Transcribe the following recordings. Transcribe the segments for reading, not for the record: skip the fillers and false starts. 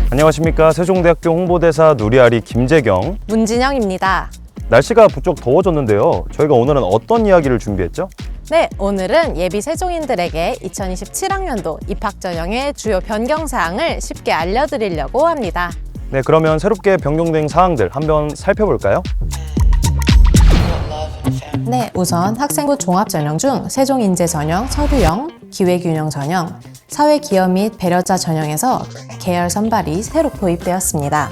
안녕하십니까. 세종대학교 홍보대사 누리아리 김재경, 문진영입니다. 날씨가 부쩍 더워졌는데요. 저희가 오늘은 어떤 이야기를 준비했죠? 네, 오늘은 예비 세종인들에게 2027학년도 입학 전형의 주요 변경 사항을 쉽게 알려드리려고 합니다. 네, 그러면 새롭게 변경된 사항들 한번 살펴볼까요? 네, 우선 학생부 종합 전형 중 세종인재 전형, 서류형, 기회균형 전형, 사회기여 및 배려자 전형에서 계열 선발이 새로 도입되었습니다.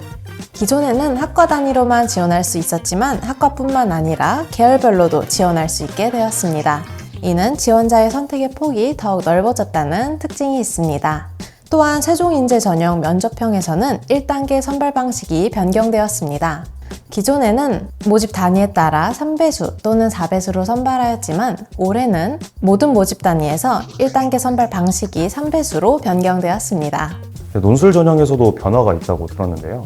기존에는 학과 단위로만 지원할 수 있었지만 학과뿐만 아니라 계열별로도 지원할 수 있게 되었습니다. 이는 지원자의 선택의 폭이 더욱 넓어졌다는 특징이 있습니다. 또한 세종인재 전형 면접형에서는 1단계 선발 방식이 변경되었습니다. 기존에는 모집 단위에 따라 3배수 또는 4배수로 선발하였지만 올해는 모든 모집 단위에서 1단계 선발 방식이 3배수로 변경되었습니다. 논술 전형에서도 변화가 있다고 들었는데요.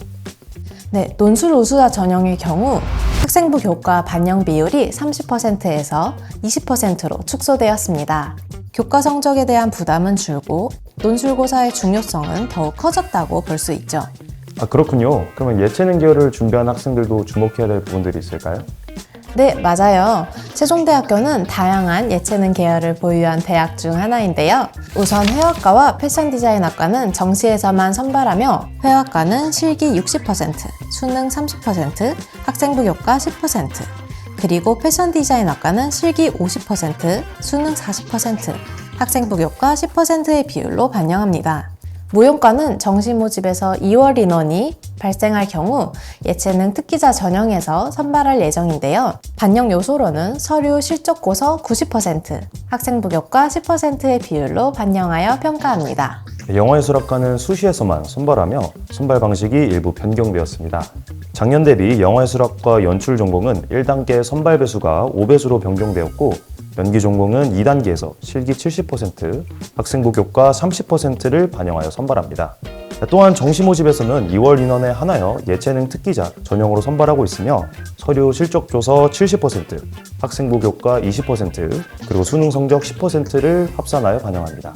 네, 논술 우수자 전형의 경우 학생부 교과 반영 비율이 30%에서 20%로 축소되었습니다. 교과 성적에 대한 부담은 줄고 논술고사의 중요성은 더욱 커졌다고 볼 수 있죠. 아, 그렇군요. 그러면 예체능 계열을 준비한 학생들도 주목해야 될 부분들이 있을까요? 네, 맞아요. 세종대학교는 다양한 예체능 계열을 보유한 대학 중 하나인데요. 우선 회화과와 패션 디자인학과는 정시에서만 선발하며 회화과는 실기 60%, 수능 30%, 학생부 교과 10%, 그리고 패션 디자인학과는 실기 50%, 수능 40%, 학생부 교과 10%의 비율로 반영합니다. 무용과는 정시 모집에서 2월 인원이 발생할 경우 예체능 특기자 전형에서 선발할 예정인데요. 반영 요소로는 서류 실적고서 90%, 학생부 교과 10%의 비율로 반영하여 평가합니다. 영어예술학과는 수시에서만 선발하며 선발 방식이 일부 변경되었습니다. 작년 대비 영어예술학과 연출 전공은 1단계 선발 배수가 5배수로 변경되었고 연기 전공은 2단계에서 실기 70%, 학생부 교과 30%를 반영하여 선발합니다. 또한 정시 모집에서는 2월 인원에 한하여 예체능 특기자 전형으로 선발하고 있으며 서류 실적조서 70%, 학생부 교과 20%, 그리고 수능 성적 10%를 합산하여 반영합니다.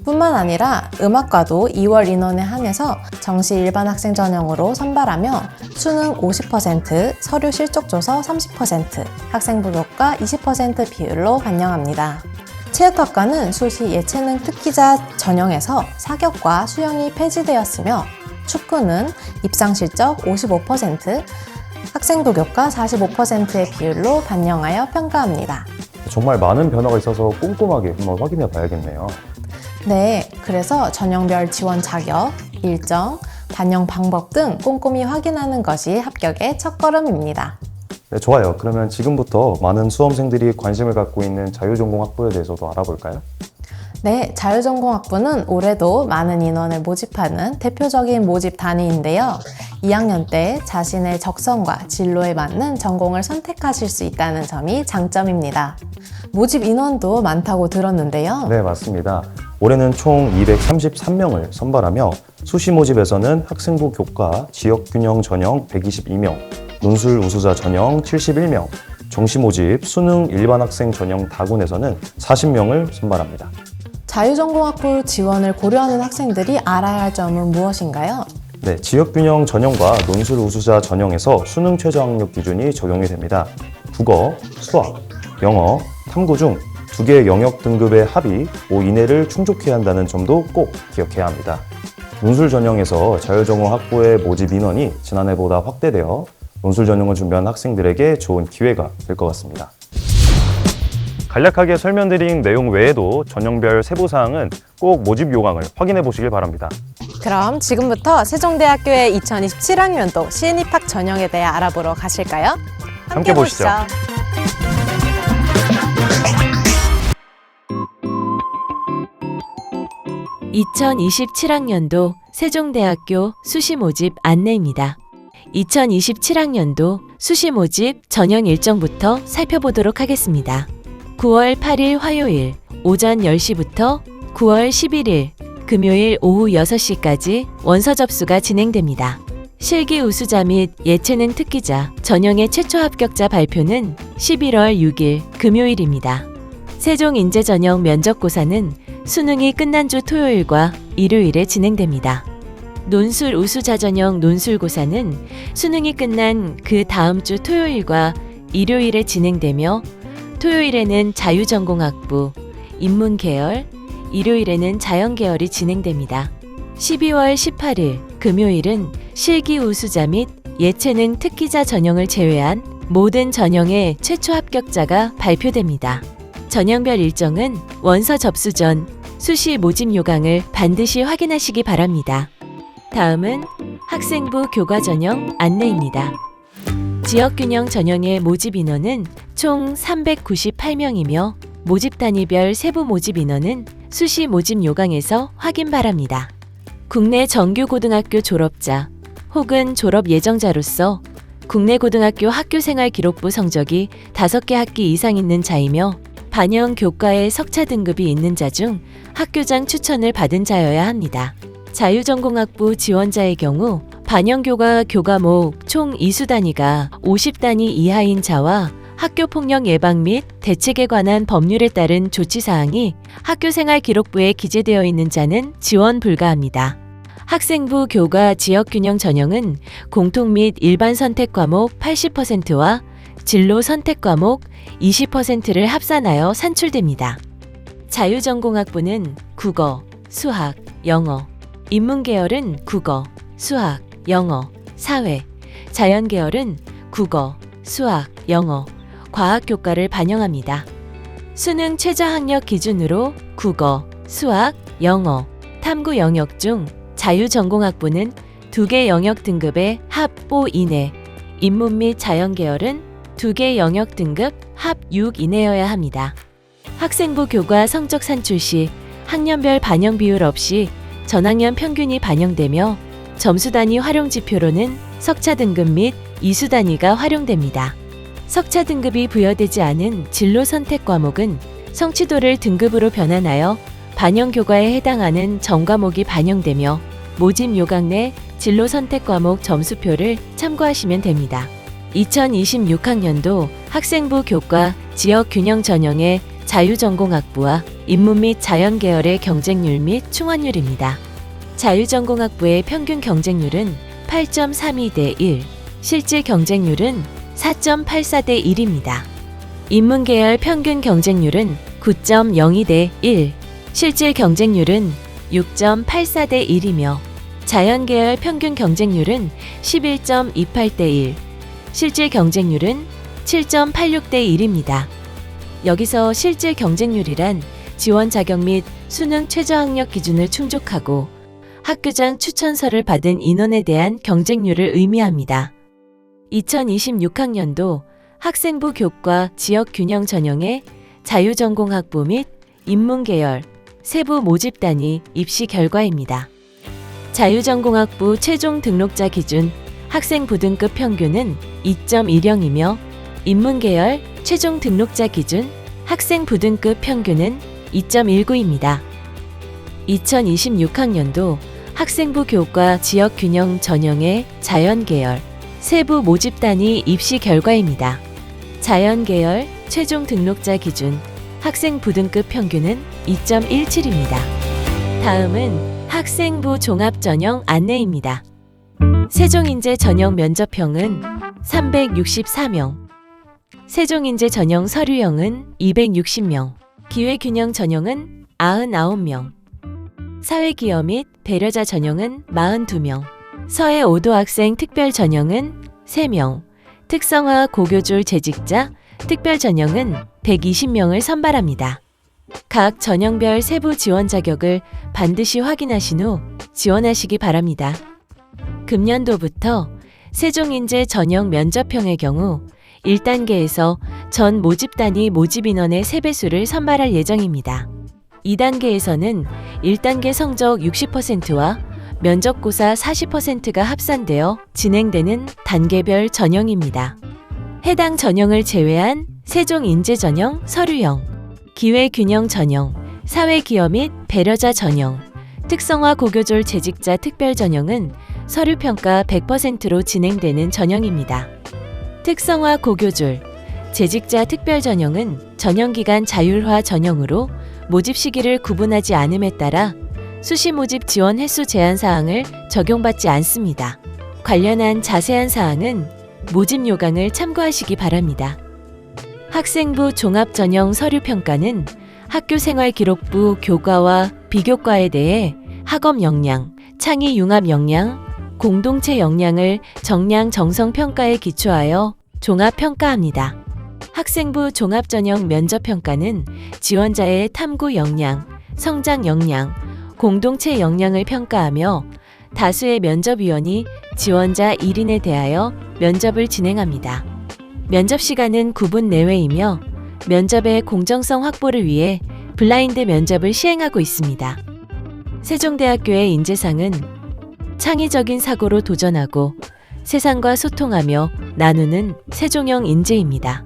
뿐만 아니라 음악과도 2월 인원에 한해서 정시 일반 학생 전형으로 선발하며 수능 50%, 서류 실적조서 30%, 학생부 교과 20% 비율로 반영합니다. 체육학과는 수시 예체능 특기자 전형에서 사격과 수영이 폐지되었으며 축구는 입상 실적 55%, 학생부 교과 45%의 비율로 반영하여 평가합니다. 정말 많은 변화가 있어서 꼼꼼하게 한번 확인해 봐야겠네요. 네, 그래서 전형별 지원 자격, 일정, 반영 방법 등 꼼꼼히 확인하는 것이 합격의 첫걸음입니다. 네, 좋아요. 그러면 지금부터 많은 수험생들이 관심을 갖고 있는 자유전공학부에 대해서도 알아볼까요? 네, 자유전공학부는 올해도 많은 인원을 모집하는 대표적인 모집 단위인데요. 2학년 때 자신의 적성과 진로에 맞는 전공을 선택하실 수 있다는 점이 장점입니다. 모집 인원도 많다고 들었는데요. 네, 맞습니다. 올해는 총 233명을 선발하며 수시 모집에서는 학생부 교과 지역균형 전형 122명, 논술 우수자 전형 71명, 정시 모집 수능 일반 학생 전형 다군에서는 40명을 선발합니다. 자유전공학부 지원을 고려하는 학생들이 알아야 할 점은 무엇인가요? 네, 지역균형 전형과 논술 우수자 전형에서 수능 최저 학력 기준이 적용이 됩니다. 국어, 수학, 영어, 탐구 중 두 개의 영역 등급의 합이 5 이내를 충족해야 한다는 점도 꼭 기억해야 합니다. 논술 전형에서 자유전공학부의 모집 인원이 지난해보다 확대되어 논술 전형을 준비한 학생들에게 좋은 기회가 될 것 같습니다. 간략하게 설명드린 내용 외에도 전형별 세부사항은 꼭 모집 요강을 확인해 보시길 바랍니다. 그럼 지금부터 세종대학교의 2027학년도 신입학 전형에 대해 알아보러 가실까요? 함께 보시죠. 2027학년도 세종대학교 수시 모집 안내입니다. 2027학년도 수시 모집 전형 일정부터 살펴보도록 하겠습니다. 9월 8일 화요일 오전 10시부터 9월 11일 금요일 오후 6시까지 원서 접수가 진행됩니다. 실기 우수자 및 예체능 특기자 전형의 최초 합격자 발표는 11월 6일 금요일입니다. 세종인재 전형 면접고사는 수능이 끝난 주 토요일과 일요일에 진행됩니다. 논술 우수자 전형 논술고사는 수능이 끝난 그 다음 주 토요일과 일요일에 진행되며 토요일에는 자유전공학부, 인문계열, 일요일에는 자연계열이 진행됩니다. 12월 18일 금요일은 실기 우수자 및 예체능 특기자 전형을 제외한 모든 전형의 최초 합격자가 발표됩니다. 전형별 일정은 원서 접수 전 수시 모집 요강을 반드시 확인하시기 바랍니다. 다음은 학생부 교과 전형 안내입니다. 지역균형 전형의 모집 인원은 총 398명이며 모집 단위별 세부 모집 인원은 수시 모집 요강에서 확인 바랍니다. 국내 정규고등학교 졸업자 혹은 졸업 예정자로서 국내 고등학교 학교생활 기록부 성적이 5개 학기 이상 있는 자이며 반영 교과에 석차 등급이 있는 자 중 학교장 추천을 받은 자여야 합니다. 자유전공학부 지원자의 경우 반영교과 교과목 총 이수 단위가 50단위 이하인 자와 학교폭력 예방 및 대책에 관한 법률에 따른 조치사항이 학교생활 기록부에 기재되어 있는 자는 지원 불가합니다. 학생부 교과 지역균형 전형은 공통 및 일반 선택 과목 80%와 진로 선택 과목 20%를 합산하여 산출됩니다. 자유전공학부는 국어, 수학, 영어, 인문계열은 국어, 수학, 영어, 사회, 자연계열은 국어, 수학, 영어, 과학교과를 반영합니다. 수능 최저학력 기준으로 국어, 수학, 영어, 탐구 영역 중 자유전공학부는 2개 영역 등급의 합 5 이내, 인문 및 자연계열은 2개 영역 등급 합 6 이내여야 합니다. 학생부 교과 성적 산출 시 학년별 반영 비율 없이 전학년 평균이 반영되며 점수 단위 활용 지표로는 석차 등급 및 이수 단위가 활용됩니다. 석차 등급이 부여되지 않은 진로 선택 과목은 성취도를 등급으로 변환하여 반영 교과에 해당하는 전 과목이 반영되며 모집 요강 내 진로 선택 과목 점수표를 참고하시면 됩니다. 2026학년도 학생부 교과 지역 균형 전형의 자유전공학부와 인문 및 자연 계열의 경쟁률 및 충원율입니다. 자유전공학부의 평균 경쟁률은 8.32대 1, 실질 경쟁률은 4.84대 1입니다. 인문계열 평균 경쟁률은 9.02대 1, 실질 경쟁률은 6.84대 1이며 자연계열 평균 경쟁률은 11.28대 1, 실질 경쟁률은 7.86대 1입니다. 여기서 실질 경쟁률이란 지원 자격 및 수능 최저학력 기준을 충족하고 학교장 추천서를 받은 인원에 대한 경쟁률을 의미합니다. 2026학년도 학생부 교과 지역균형 전형의 자유전공학부 및 인문계열 세부 모집 단위 입시 결과입니다. 자유전공학부 최종 등록자 기준 학생 부등급 평균은 2.10이며 인문계열 최종 등록자 기준 학생 부등급 평균은 2.19입니다. 2026학년도 학생부 교과 지역균형 전형의 자연계열 세부 모집 단위 입시 결과입니다. 자연계열 최종 등록자 기준 학생 부등급 평균은 2.17입니다. 다음은 학생부 종합전형 안내입니다. 세종인재 전형 면접형은 364명, 세종인재 전형 서류형은 260명, 기회균형 전형은 99명, 사회기여 및 배려자 전형은 42명, 서해 5도 학생 특별 전형은 3명, 특성화 고교졸 재직자 특별 전형은 120명을 선발합니다. 각 전형별 세부 지원 자격을 반드시 확인하신 후 지원하시기 바랍니다. 금년도부터 세종인재 전형 면접형의 경우 1단계에서 전 모집 단위 모집 인원의 3배수를 선발할 예정입니다. 2단계에서는 1단계 성적 60%와 면접고사 40%가 합산되어 진행되는 단계별 전형입니다. 해당 전형을 제외한 세종인재 전형 서류형, 기회균형 전형, 사회기여 및 배려자 전형, 특성화 고교졸 재직자 특별 전형은 서류평가 100%로 진행되는 전형입니다. 특성화 고교졸, 재직자 특별 전형은 전형기간 자율화 전형으로 모집 시기를 구분하지 않음에 따라 수시 모집 지원 횟수 제한 사항을 적용받지 않습니다. 관련한 자세한 사항은 모집 요강을 참고하시기 바랍니다. 학생부 종합전형 서류평가는 학교생활기록부 교과와 비교과에 대해 학업 역량, 창의 융합 역량, 공동체 역량을 정량 정성 평가에 기초하여 종합평가합니다. 학생부 종합전형 면접평가는 지원자의 탐구 역량, 성장 역량, 공동체 역량을 평가하며 다수의 면접위원이 지원자 1인에 대하여 면접을 진행합니다. 면접 시간은 9분 내외이며 면접의 공정성 확보를 위해 블라인드 면접을 시행하고 있습니다. 세종대학교의 인재상은 창의적인 사고로 도전하고 세상과 소통하며 나누는 세종형 인재입니다.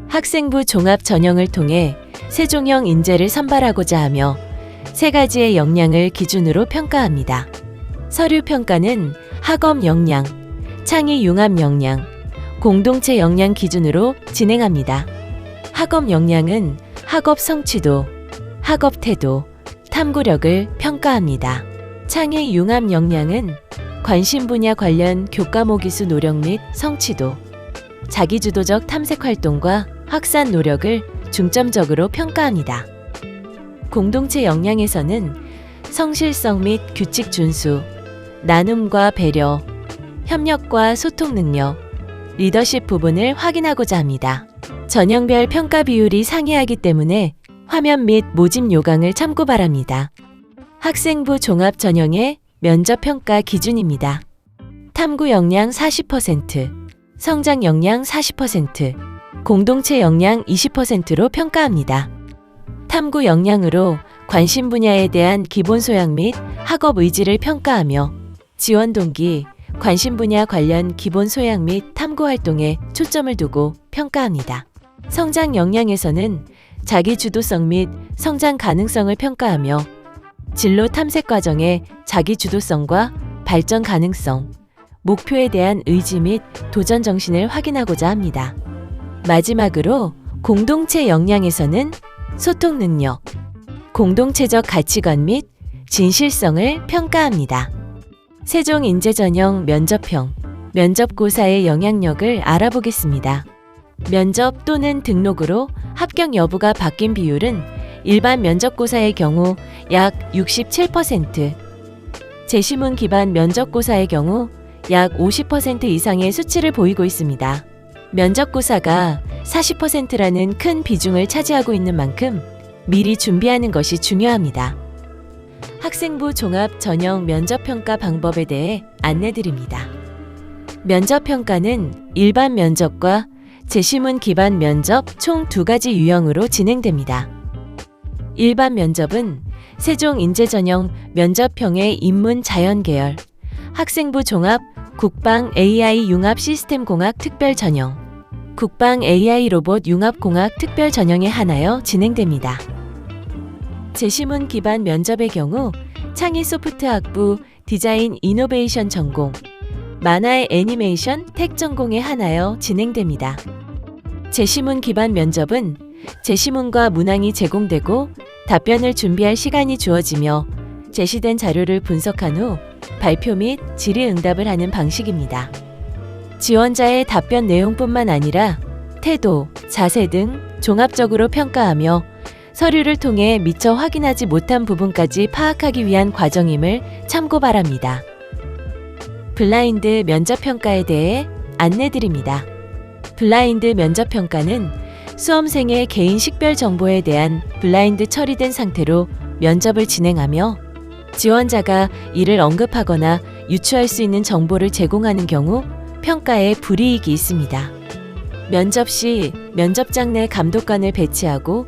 학생부 종합 전형을 통해 세종형 인재를 선발하고자 하며 3가지의 역량을 기준으로 평가합니다. 서류 평가는 학업 역량, 창의 융합 역량, 공동체 역량 기준으로 진행합니다. 학업 역량은 학업 성취도, 학업 태도, 탐구력을 평가합니다. 창의 융합 역량은 관심 분야 관련 교과목 기수 노력 및 성취도, 자기주도적 탐색 활동과 확산 노력을 중점적으로 평가합니다. 공동체 역량에서는 성실성 및 규칙 준수, 나눔과 배려, 협력과 소통 능력, 리더십 부분을 확인하고자 합니다. 전형별 평가 비율이 상이하기 때문에 화면 및 모집 요강을 참고 바랍니다. 학생부 종합 전형의 면접 평가 기준입니다. 탐구 역량 40%, 성장 역량 40%, 공동체 역량 20%로 평가합니다. 탐구 역량으로 관심 분야에 대한 기본 소양 및 학업 의지를 평가하며 지원 동기, 관심 분야 관련 기본 소양 및 탐구 활동에 초점을 두고 평가합니다. 성장 역량에서는 자기 주도성 및 성장 가능성을 평가하며 진로 탐색 과정의 자기 주도성과 발전 가능성, 목표에 대한 의지 및 도전 정신을 확인하고자 합니다. 마지막으로 공동체 역량에서는 소통 능력, 공동체적 가치관 및 진실성을 평가합니다. 세종 인재전형 면접형, 면접고사의 영향력을 알아보겠습니다. 면접 또는 등록으로 합격 여부가 바뀐 비율은 일반 면접고사의 경우 약 67%, 제시문 기반 면접고사의 경우 약 50% 이상의 수치를 보이고 있습니다. 면접고사가 40%라는 큰 비중을 차지하고 있는 만큼 미리 준비하는 것이 중요합니다. 학생부 종합 전형 면접평가 방법에 대해 안내드립니다. 면접평가는 일반 면접과 제시문 기반 면접 총 2가지 유형으로 진행됩니다. 일반 면접은 세종 인재전형 면접형의 인문 자연 계열, 학생부 종합 국방 AI 융합 시스템 공학 특별 전형, 국방 AI 로봇 융합 공학 특별 전형에 한하여 진행됩니다. 제시문 기반 면접의 경우 창의 소프트 학부 디자인 이노베이션 전공, 만화의 애니메이션 텍 전공에 한하여 진행됩니다. 제시문 기반 면접은 제시문과 문항이 제공되고 답변을 준비할 시간이 주어지며 제시된 자료를 분석한 후 발표 및 질의응답을 하는 방식입니다. 지원자의 답변 내용뿐만 아니라 태도, 자세 등 종합적으로 평가하며 서류를 통해 미처 확인하지 못한 부분까지 파악하기 위한 과정임을 참고 바랍니다. 블라인드 면접평가에 대해 안내드립니다. 블라인드 면접평가는 수험생의 개인 식별 정보에 대한 블라인드 처리된 상태로 면접을 진행하며 지원자가 이를 언급하거나 유추할 수 있는 정보를 제공하는 경우 평가에 불이익이 있습니다. 면접 시 면접장 내 감독관을 배치하고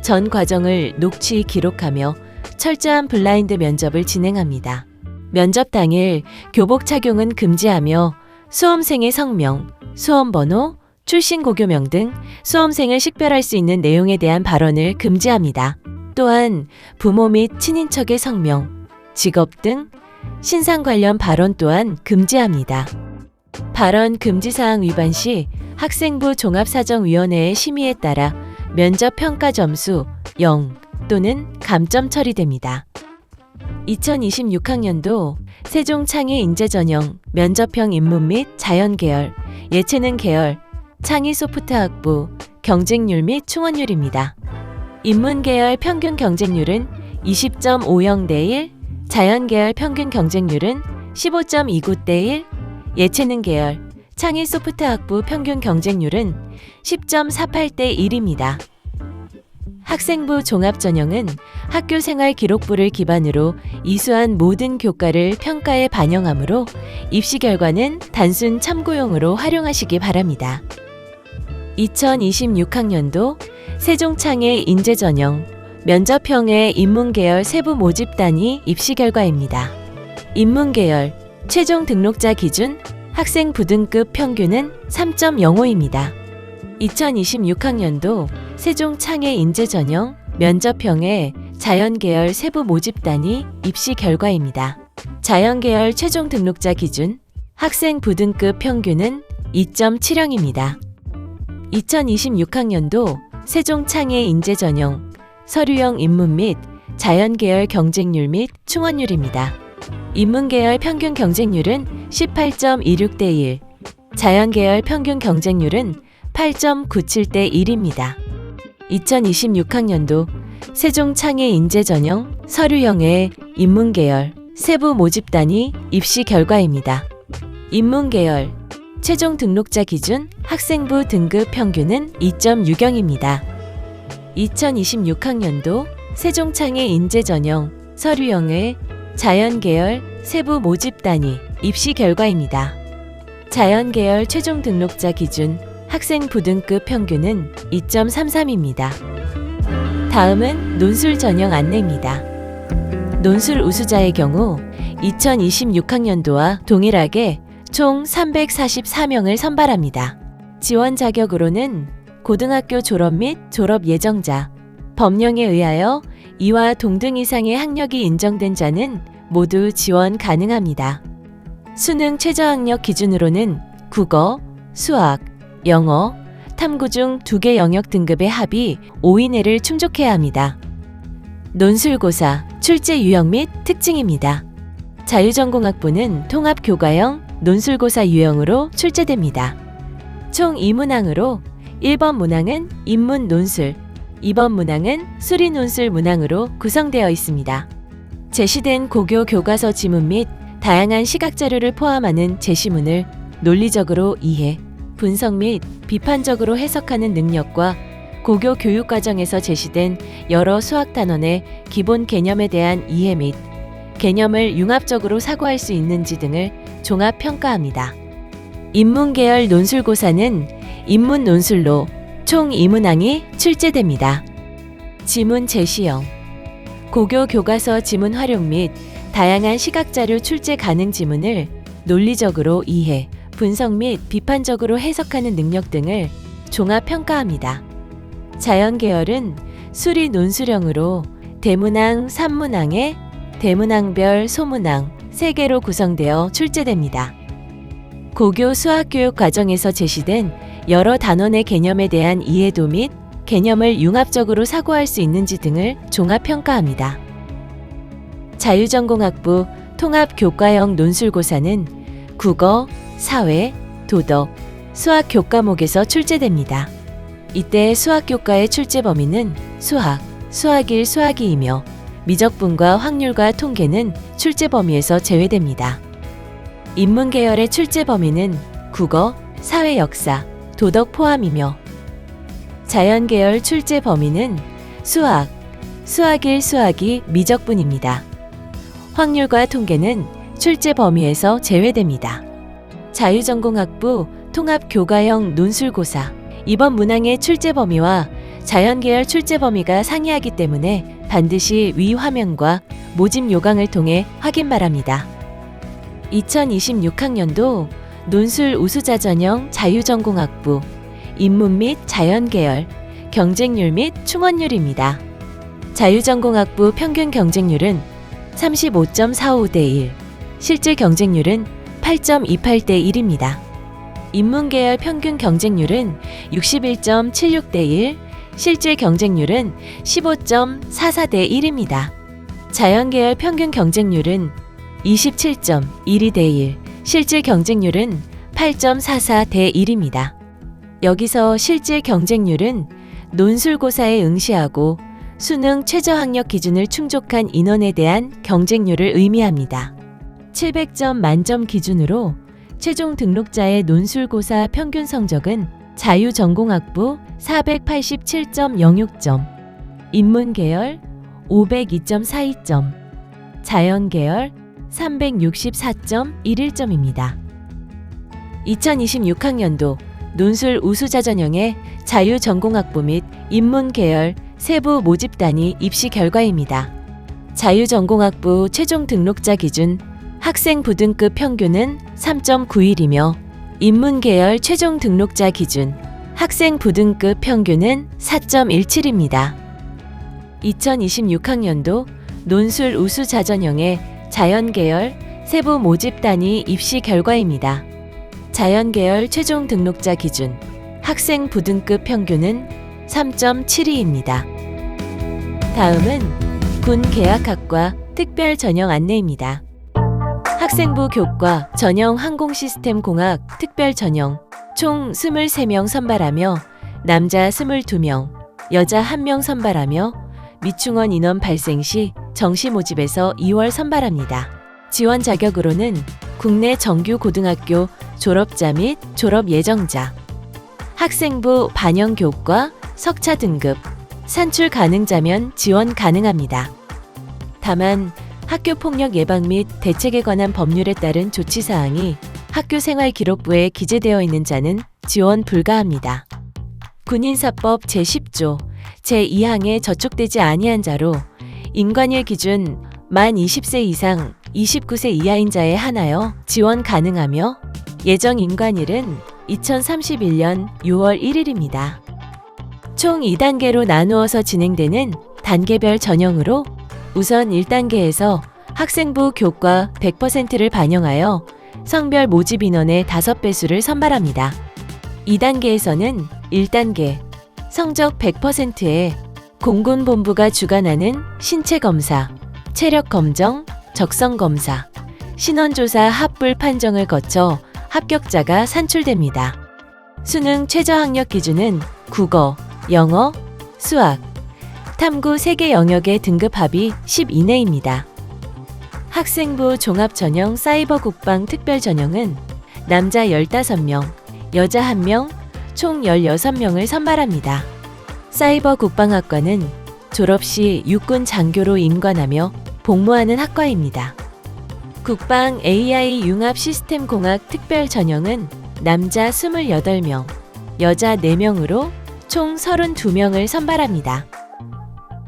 전 과정을 녹취 기록하며 철저한 블라인드 면접을 진행합니다. 면접 당일 교복 착용은 금지하며 수험생의 성명, 수험번호, 출신 고교명 등 수험생을 식별할 수 있는 내용에 대한 발언을 금지합니다. 또한 부모 및 친인척의 성명, 직업 등 신상 관련 발언 또한 금지합니다. 발언 금지사항 위반 시 학생부 종합사정위원회의 심의에 따라 면접 평가 점수 0, 또는 감점 처리됩니다. 2026학년도 세종창의 인재전형, 면접형 인문 및 자연계열, 예체능 계열, 창의 소프트 학부, 경쟁률 및 충원률입니다. 인문계열 평균 경쟁률은 20.50 대 1, 자연계열 평균 경쟁률은 15.29 대 1, 예체능 계열, 창의 소프트 학부 평균 경쟁률은 10.48 대 1입니다. 학생부 종합전형은 학교생활 기록부를 기반으로 이수한 모든 교과를 평가에 반영하므로 입시 결과는 단순 참고용으로 활용하시기 바랍니다. 2026학년도 세종창의 인재전형, 면접형의 인문계열 세부 모집단위 입시 결과입니다. 인문계열 최종 등록자 기준 학생 부등급 평균은 3.05입니다. 2026학년도 세종창의 인재전형, 면접형의 자연계열 세부 모집단위 입시 결과입니다. 자연계열 최종 등록자 기준 학생 부등급 평균은 2.70입니다. 2026학년도 세종창의 인재전형, 서류형 인문 및 자연계열 경쟁률 및 충원률입니다. 인문계열 평균 경쟁률은 18.26 대 1, 자연계열 평균 경쟁률은 8.97 대 1입니다. 2026학년도 세종창의 인재전형, 서류형의 인문계열 세부 모집단위 입시 결과입니다. 인문계열 최종 등록자 기준 학생부 등급 평균은 2.60입니다. 2026학년도 세종창의 인재전형, 서류형의 자연계열 세부 모집단위 입시 결과입니다. 자연계열 최종 등록자 기준 학생 부등급 평균은 2.33입니다. 다음은 논술 전형 안내입니다. 논술 우수자의 경우 2026학년도와 동일하게 총 344명을 선발합니다. 지원 자격으로는 고등학교 졸업 및 졸업 예정자, 법령에 의하여 2와 동등 이상의 학력이 인정된 자는 모두 지원 가능합니다. 수능 최저학력 기준으로는 국어, 수학, 영어, 탐구 중 2개 영역 등급의 합이 5 이내를 충족해야 합니다. 논술고사, 출제 유형 및 특징입니다. 자유전공학부는 통합교과형 논술고사 유형으로 출제됩니다. 총 2문항으로 1번 문항은 인문 논술, 2번 문항은 수리 논술 문항으로 구성되어 있습니다. 제시된 고교 교과서 지문 및 다양한 시각자료를 포함하는 제시문을 논리적으로 이해, 분석 및 비판적으로 해석하는 능력과 고교 교육과정에서 제시된 여러 수학 단원의 기본 개념에 대한 이해 및 개념을 융합적으로 사고할 수 있는지 등을 종합 평가합니다. 인문계열 논술고사는 인문 논술로 총 2문항이 출제됩니다. 지문 제시형 고교 교과서 지문 활용 및 다양한 시각자료 출제 가능 지문을 논리적으로 이해, 분석 및 비판적으로 해석하는 능력 등을 종합 평가합니다. 자연계열은 수리 논술형으로 대문항 3문항에 대문항별 소문항 3개로 구성되어 출제됩니다. 고교 수학교육 과정에서 제시된 여러 단원의 개념에 대한 이해도 및 개념을 융합적으로 사고할 수 있는지 등을 종합 평가합니다. 자유전공학부 통합교과형 논술고사는 국어, 사회, 도덕, 수학 교과목에서 출제됩니다. 이때 수학 교과의 출제 범위는 수학, 수학 1, 수학 2이며 미적분과 확률과 통계는 출제 범위에서 제외됩니다. 인문계열의 출제 범위는 국어, 사회 역사, 도덕 포함이며 자연계열 출제 범위는 수학, 수학 1, 수학 2, 미적분입니다. 확률과 통계는 출제 범위에서 제외됩니다. 자유전공학부 통합교과형 논술고사 이번 문항의 출제 범위와 자연계열 출제 범위가 상이하기 때문에 반드시 위 화면과 모집 요강을 통해 확인 바랍니다. 2026학년도 논술 우수자 전형 자유전공학부 인문 및 자연계열 경쟁률 및 충원률입니다. 자유전공학부 평균 경쟁률은 35.45 대 1, 실질 경쟁률은 8.28 대 1입니다. 인문계열 평균 경쟁률은 61.76 대 1, 실질 경쟁률은 15.44대 1입니다. 자연계열 평균 경쟁률은 27.12대 1, 실질 경쟁률은 8.44대 1입니다. 여기서 실질 경쟁률은 논술고사에 응시하고 수능 최저학력 기준을 충족한 인원에 대한 경쟁률을 의미합니다. 700점 만점 기준으로 최종 등록자의 논술고사 평균 성적은 자유전공학부 487.06점, 인문계열 502.42점, 자연계열 364.11점입니다. 2026학년도 논술 우수자 전형의 자유전공학부 및 인문계열 세부 모집단위 입시 결과입니다. 자유전공학부 최종 등록자 기준 학생 부등급 평균은 3.91이며 인문계열 최종 등록자 기준 학생 부등급 평균은 4.17입니다. 2026학년도 논술 우수자 전형의 자연계열 세부 모집단위 입시 결과입니다. 자연계열 최종 등록자 기준 학생 부등급 평균은 3.72입니다. 다음은 군 계약학과 특별 전형 안내입니다. 학생부 교과 전형 항공시스템 공학 특별 전형 총 23명 선발하며 남자 22명, 여자 1명 선발하며 미충원 인원 발생 시 정시 모집에서 2월 선발합니다. 지원 자격으로는 국내 정규 고등학교 졸업자 및 졸업 예정자, 학생부 반영교과 석차 등급, 산출 가능자면 지원 가능합니다. 다만 학교폭력 예방 및 대책에 관한 법률에 따른 조치사항이 학교생활기록부에 기재되어 있는 자는 지원 불가합니다. 군인사법 제10조 제2항에 저촉되지 아니한 자로 인관일 기준 만 20세 이상 29세 이하인 자에 한하여 지원 가능하며 예정 인관일은 2031년 6월 1일입니다. 총 2단계로 나누어서 진행되는 단계별 전형으로 우선 1단계에서 학생부 교과 100%를 반영하여 성별 모집 인원의 5배수를 선발합니다. 2단계에서는 1단계 성적 100%에 공군본부가 주관하는 신체검사, 체력검정, 적성검사, 신원조사 합불 판정을 거쳐 합격자가 산출됩니다. 수능 최저학력 기준은 국어, 영어, 수학, 탐구 3개 영역의 등급 합이 10 이내입니다. 학생부 종합전형 사이버 국방 특별 전형은 남자 15명, 여자 1명, 총 16명을 선발합니다. 사이버 국방학과는 졸업 시 육군 장교로 임관하며 복무하는 학과입니다. 국방 AI 융합 시스템 공학 특별 전형은 남자 28명, 여자 4명으로 총 32명을 선발합니다.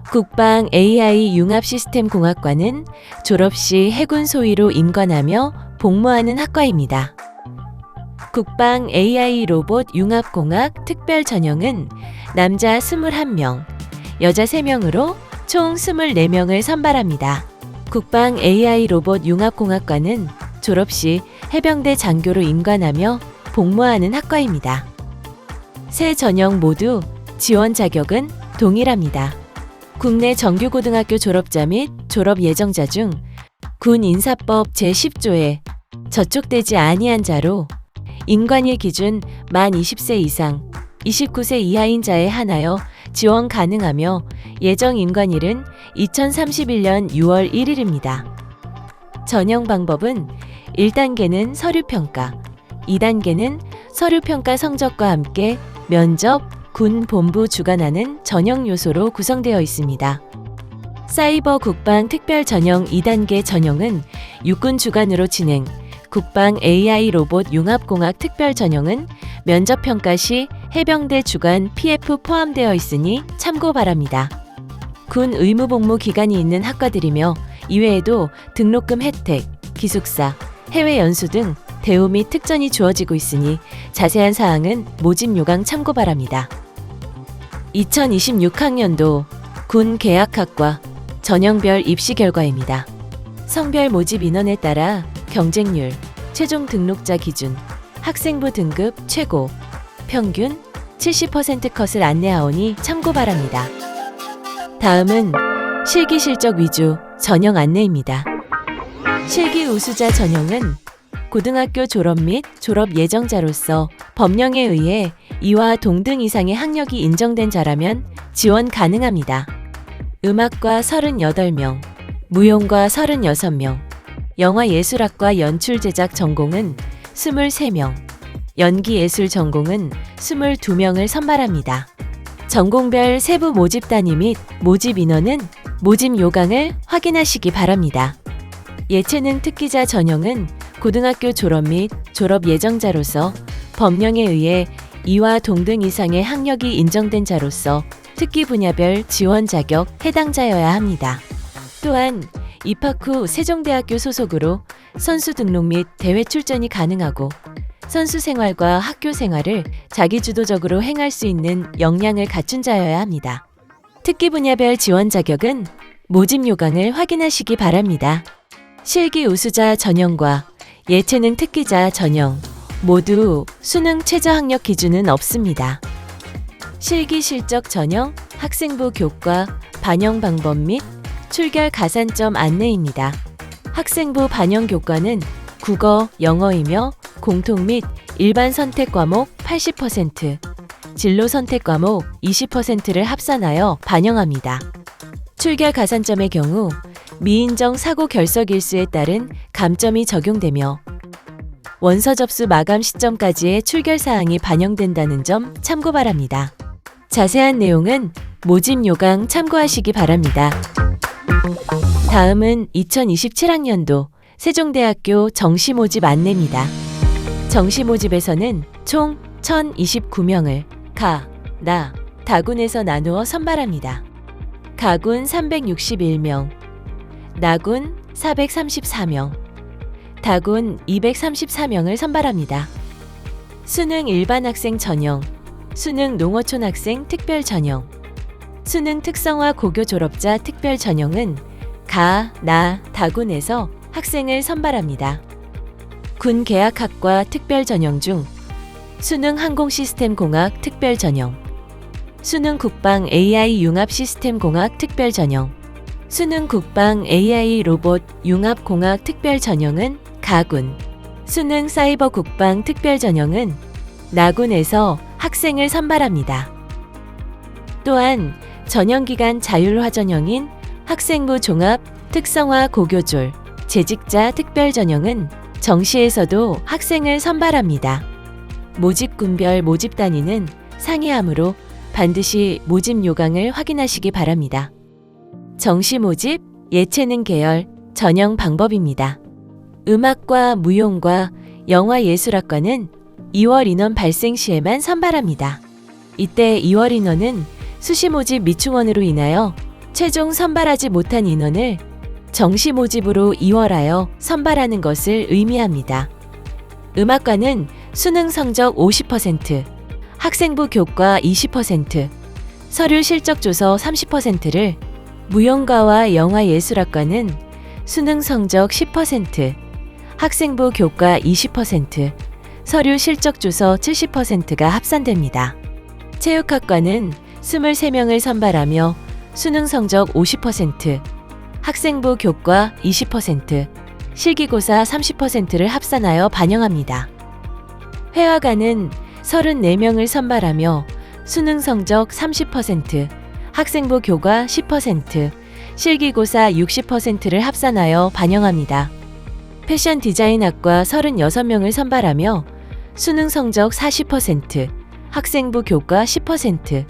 국방 AI 융합 시스템 공학과는 졸업 시 해군 소위로 임관하며 복무하는 학과입니다. 국방 AI 로봇 융합 공학 특별 전형은 남자 21명, 여자 3명으로 총 24명을 선발합니다. 국방 AI 로봇 융합 공학과는 졸업 시 해병대 장교로 임관하며 복무하는 학과입니다. 세 전형 모두 지원 자격은 동일합니다. 국내 정규고등학교 졸업자 및 졸업 예정자 중 군인사법 제10조에 저촉되지 아니한 자로 인관일 기준 만 20세 이상 29세 이하인 자에 한하여 지원 가능하며 예정 인관일은 2031년 6월 1일입니다. 전형 방법은 1단계는 서류평가, 2단계는 서류평가 성적과 함께 면접, 군 본부 주관하는 전형 요소로 구성되어 있습니다. 사이버 국방 특별 전형 2단계 전형은 육군 주관으로 진행, 국방 AI 로봇 융합공학 특별 전형은 면접 평가 시 해병대 주관 PF 포함되어 있으니 참고 바랍니다. 군 의무복무 기간이 있는 학과들이며 이외에도 등록금 혜택, 기숙사, 해외 연수 등 대우 및 특전이 주어지고 있으니 자세한 사항은 모집 요강 참고 바랍니다. 2026학년도 군 계약학과 전형별 입시 결과입니다. 성별 모집 인원에 따라 경쟁률, 최종 등록자 기준, 학생부 등급 최고, 평균, 70% 컷을 안내하오니 참고 바랍니다. 다음은 실기 실적 위주 전형 안내입니다. 실기 우수자 전형은 고등학교 졸업 및 졸업 예정자로서 법령에 의해 이와 동등 이상의 학력이 인정된 자라면 지원 가능합니다. 음악과 38명, 무용과 36명, 영화예술학과 연출제작 전공은 23명, 연기예술 전공은 22명을 선발합니다. 전공별 세부 모집 단위 및 모집 인원은 모집 요강을 확인하시기 바랍니다. 예체능 특기자 전형은 고등학교 졸업 및 졸업 예정자로서 법령에 의해 이와 동등 이상의 학력이 인정된 자로서 특기 분야별 지원 자격 해당자여야 합니다. 또한 입학 후 세종대학교 소속으로 선수 등록 및 대회 출전이 가능하고 선수 생활과 학교 생활을 자기주도적으로 행할 수 있는 역량을 갖춘 자여야 합니다. 특기 분야별 지원 자격은 모집 요강을 확인하시기 바랍니다. 실기 우수자 전형과 예체능 특기자 전형 모두 수능 최저 학력 기준은 없습니다. 실기 실적 전형 학생부 교과 반영 방법 및 출결 가산점 안내입니다. 학생부 반영 교과는 국어, 영어이며 공통 및 일반 선택 과목 80%, 진로 선택 과목 20%를 합산하여 반영합니다. 출결 가산점의 경우 미인정 사고 결석 일수에 따른 감점이 적용되며 원서 접수 마감 시점까지의 출결 사항이 반영된다는 점 참고 바랍니다. 자세한 내용은 모집 요강 참고하시기 바랍니다. 다음은 2027학년도 세종대학교 정시 모집 안내입니다. 정시 모집에서는 총 1,029명을 가, 나, 다군에서 나누어 선발합니다. 가군 361명, 나군 434명, 다군 234명을 선발합니다. 수능 일반 학생 전형, 수능 농어촌 학생 특별 전형, 수능 특성화 고교 졸업자 특별 전형은 가, 나, 다군에서 학생을 선발합니다. 군 계약학과 특별 전형 중 수능 항공시스템공학 특별 전형, 수능 국방 AI 융합 시스템 공학 특별 전형, 수능 국방 AI 로봇 융합 공학 특별 전형은 가군, 수능 사이버 국방 특별 전형은 나군에서 학생을 선발합니다. 또한 전형기간 자율화 전형인 학생부 종합 특성화 고교졸 재직자 특별 전형은 정시에서도 학생을 선발합니다. 모집군별 모집 단위는 상이하므로 반드시 모집 요강을 확인하시기 바랍니다. 정시 모집 예체능 계열 전형 방법입니다. 음악과 무용과 영화예술학과는 2월 인원 발생 시에만 선발합니다. 이때 2월 인원은 수시 모집 미충원으로 인하여 최종 선발하지 못한 인원을 정시 모집으로 2월하여 선발하는 것을 의미합니다. 음악과는 수능 성적 50%, 학생부 교과 20%, 서류 실적 조서 30%를, 무용과와 영화예술학과는 수능 성적 10%, 학생부 교과 20%, 서류 실적 조서 70%가 합산됩니다. 체육학과는 23명을 선발하며 수능 성적 50%, 학생부 교과 20%, 실기고사 30%를 합산하여 반영합니다. 회화가는 34명을 선발하며 수능 성적 30%, 학생부 교과 10%, 실기고사 60%를 합산하여 반영합니다. 패션 디자인학과 36명을 선발하며 수능 성적 40%, 학생부 교과 10%,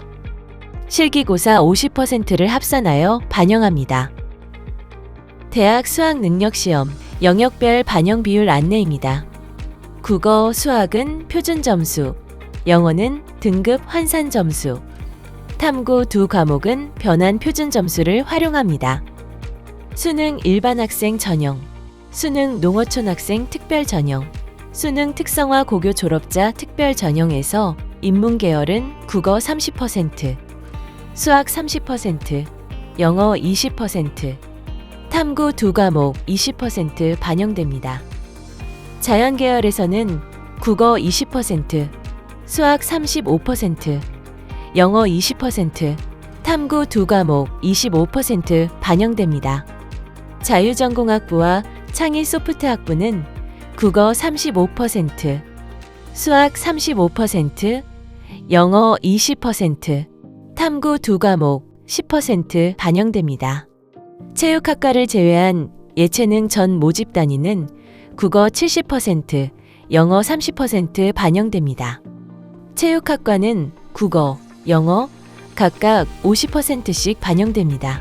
실기고사 50%를 합산하여 반영합니다. 대학 수학능력시험 영역별 반영 비율 안내입니다. 국어, 수학은 표준 점수, 영어는 등급 환산 점수, 탐구 두 과목은 변환 표준 점수를 활용합니다. 수능 일반 학생 전형, 수능 농어촌 학생 특별 전형, 수능 특성화 고교 졸업자 특별 전형에서 인문 계열은 국어 30%, 수학 30%, 영어 20%, 탐구 두 과목 20% 반영됩니다. 자연 계열에서는 국어 20%, 수학 35%, 영어 20%, 탐구 2과목 25% 반영됩니다. 자유전공학부와 창의 소프트학부는 국어 35%, 수학 35%, 영어 20%, 탐구 2과목 10% 반영됩니다. 체육학과를 제외한 예체능 전 모집 단위는 국어 70%, 영어 30% 반영됩니다. 체육학과는 국어, 영어 각각 50%씩 반영됩니다.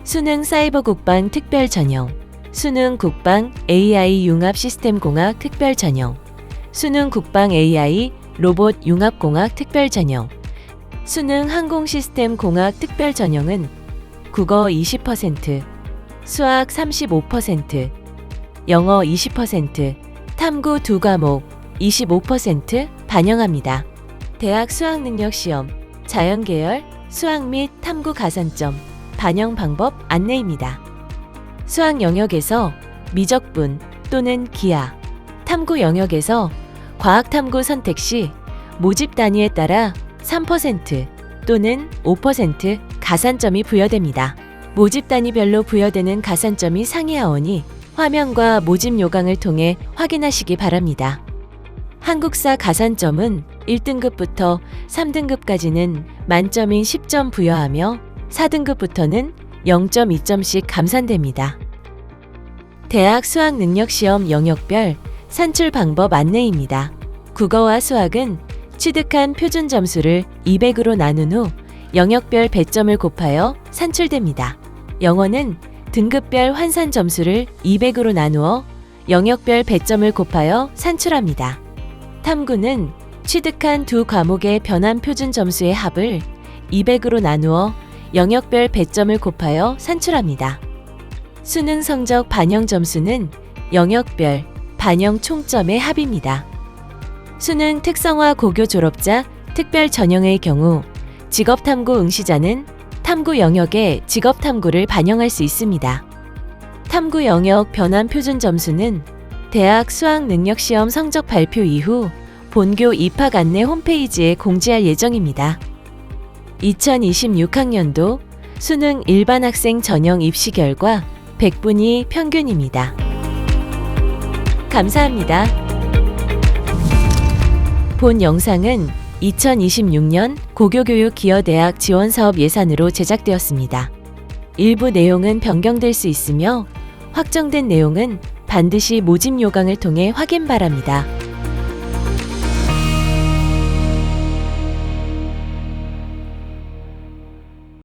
수능 사이버 국방 특별 전형, 수능 국방 AI 융합 시스템 공학 특별 전형, 수능 국방 AI 로봇 융합 공학 특별 전형, 수능 항공 시스템 공학 특별 전형은 국어 20%, 수학 35%, 영어 20%, 탐구 2과목 25% 반영합니다. 대학 수학능력시험, 자연계열, 수학 및 탐구 가산점, 반영 방법 안내입니다. 수학 영역에서 미적분 또는 기하, 탐구 영역에서 과학탐구 선택 시 모집 단위에 따라 3% 또는 5% 가산점이 부여됩니다. 모집 단위별로 부여되는 가산점이 상이하오니 화면과 모집 요강을 통해 확인하시기 바랍니다. 한국사 가산점은 1등급부터 3등급까지는 만점인 10점 부여하며 4등급부터는 0.2점씩 감산됩니다. 대학 수학능력시험 영역별 산출 방법 안내입니다. 국어와 수학은 취득한 표준 점수를 200으로 나눈 후 영역별 배점을 곱하여 산출됩니다. 영어는 등급별 환산 점수를 200으로 나누어 영역별 배점을 곱하여 산출합니다. 탐구는 취득한 두 과목의 변환 표준 점수의 합을 200으로 나누어 영역별 배점을 곱하여 산출합니다. 수능 성적 반영 점수는 영역별 반영 총점의 합입니다. 수능 특성화 고교 졸업자 특별 전형의 경우 직업탐구 응시자는 탐구 영역에 직업탐구를 반영할 수 있습니다. 탐구 영역 변환 표준 점수는 대학 수학능력시험 성적 발표 이후 본교 입학 안내 홈페이지에 공지할 예정입니다. 2026학년도 수능 일반 학생 전형 입시 결과 100분위 평균입니다. 감사합니다. 본 영상은 2026년 고교교육기여대학 지원사업 예산으로 제작되었습니다. 일부 내용은 변경될 수 있으며 확정된 내용은 반드시 모집 요강을 통해 확인 바랍니다.